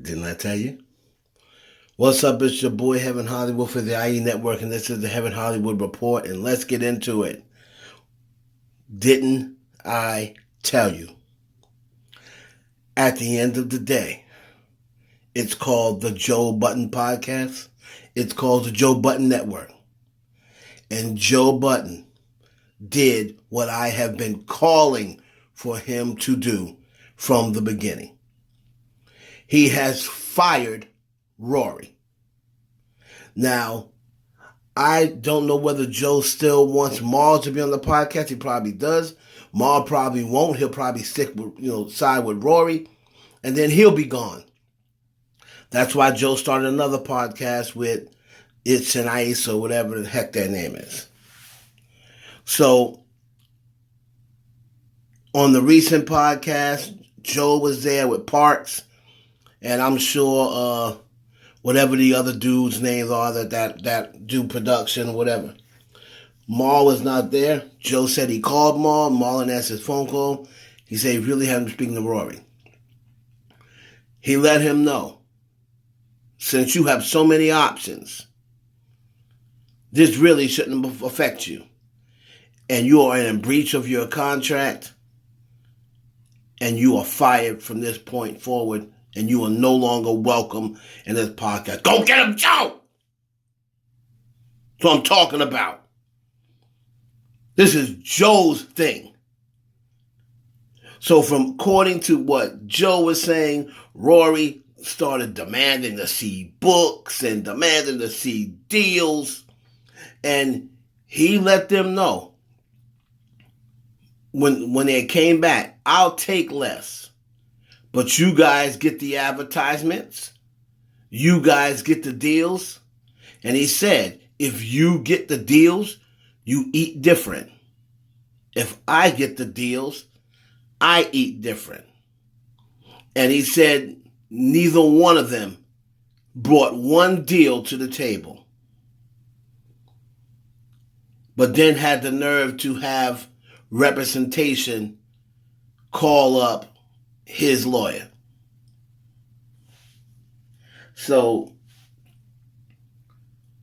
Didn't I tell you? What's up? It's your boy Heaven Hollywood for the IE Network, and this is the Heaven Hollywood Report, and let's get into it. Didn't I tell you? At the end of the day, it's called the Joe Budden Podcast. It's called the Joe Budden Network. And Joe Budden did what I have been calling for him to do from the beginning. He has fired Rory. Now, I don't know whether Joe still wants Maul to be on the podcast. He probably does. Maul probably won't. He'll probably stick with, side with Rory, and then he'll be gone. That's why Joe started another podcast with It's and Ice or whatever the heck their name is. So, on the recent podcast, Joe was there with Parks, and I'm sure whatever the other dudes' names are that do production, whatever. Maul was not there. Joe said he called Maul. Maul and answered his phone call. He said he really hadn't been speaking to Rory. He let him know, since you have so many options, this really shouldn't affect you. And you are in breach of your contract, and you are fired from this point forward, and you are no longer welcome in this podcast. Go get him, Joe! That's what I'm talking about. This is Joe's thing. So from according to what Joe was saying, Rory started demanding to see books and demanding to see deals. And he let them know when they came back, I'll take less. But you guys get the advertisements. You guys get the deals. And he said, if you get the deals, you eat different. If I get the deals, I eat different. And he said neither one of them brought one deal to the table. But then had the nerve to have representation call up his lawyer. So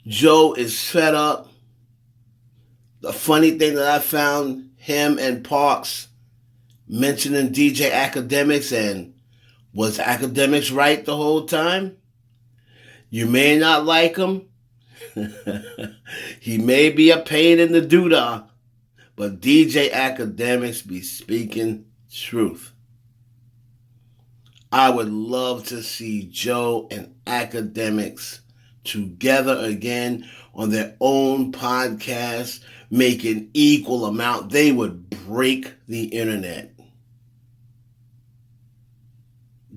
Joe is fed up. The funny thing that I found, him and Parks mentioning DJ Academics, and was Academics right the whole time? You may not like him. He may be a pain in the doodah, but DJ Academics be speaking truth. I would love to see Joe and Academics together again on their own podcast, making equal amount. They would break the internet.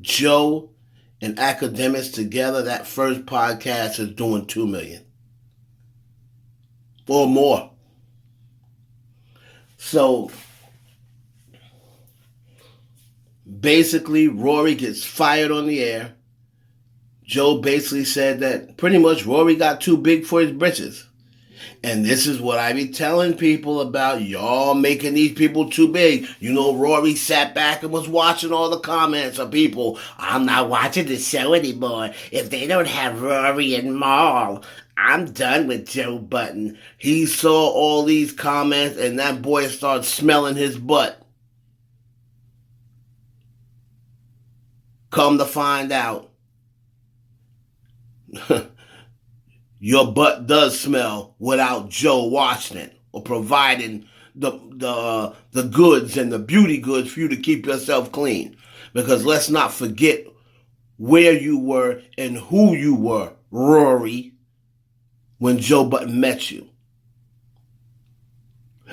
Joe and Academics together, that first podcast is doing 2 million. Or more. So basically, Rory gets fired on the air. Joe basically said that pretty much Rory got too big for his britches. And this is what I be telling people about, y'all making these people too big. You know, Rory sat back and was watching all the comments of people. I'm not watching the show anymore. If they don't have Rory and Maul, I'm done with Joe Budden. He saw all these comments and that boy started smelling his butt. Come to find out, your butt does smell without Joe washing it or providing the goods and the beauty goods for you to keep yourself clean. Because let's not forget where you were and who you were, Rory, when Joe Budden met you.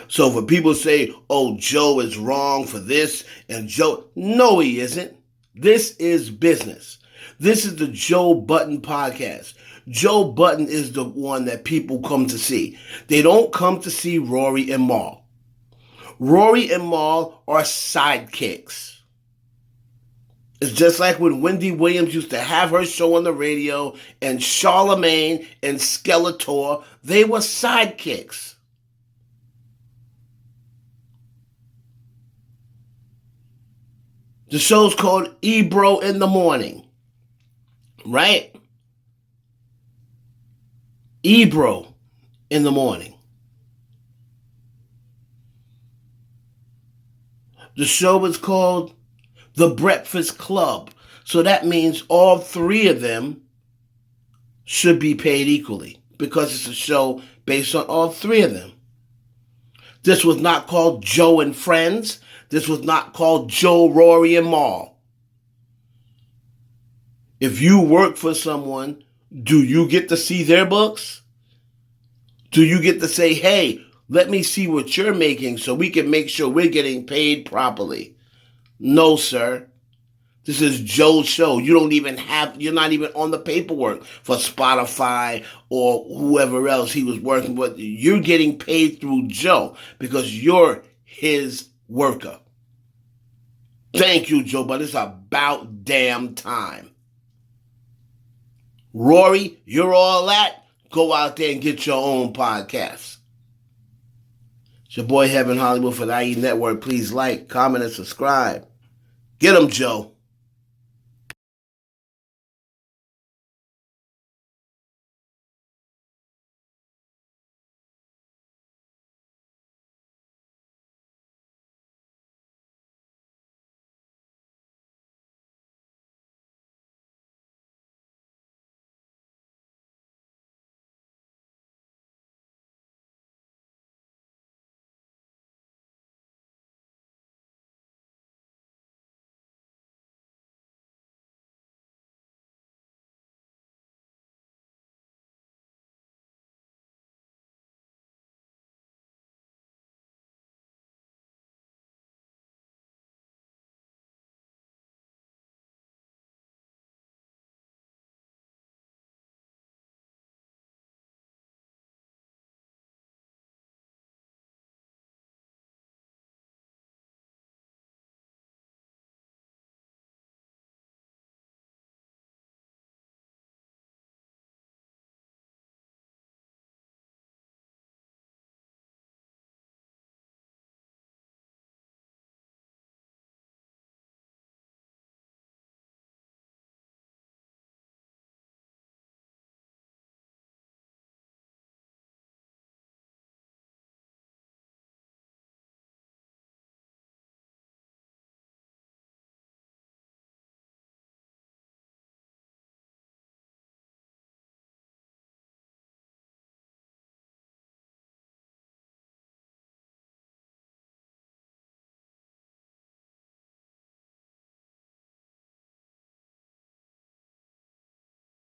So for people to say, oh, Joe is wrong for this, and Joe, no, he isn't. This is business. This is the Joe Budden podcast. Joe Budden is the one that people come to see. They don't come to see Rory and Maul. Rory and Maul are sidekicks. It's just like when Wendy Williams used to have her show on the radio, and Charlemagne and Skeletor, they were sidekicks. The show's called Ebro in the Morning, right? Ebro in the Morning. The show is called The Breakfast Club. So that means all three of them should be paid equally because it's a show based on all three of them. This was not called Joe and Friends. This was not called Joe, Rory, and Mal. If you work for someone, do you get to see their books? Do you get to say, hey, let me see what you're making so we can make sure we're getting paid properly? No, sir. This is Joe's show. You're not even on the paperwork for Spotify or whoever else he was working with. You're getting paid through Joe because you're his worker. Thank you, Joe, but it's about damn time. Rory, you're all that. Go out there and get your own podcast. It's your boy Heaven Hollywood for the IE Network. Please like, comment, and subscribe. Get him, Joe.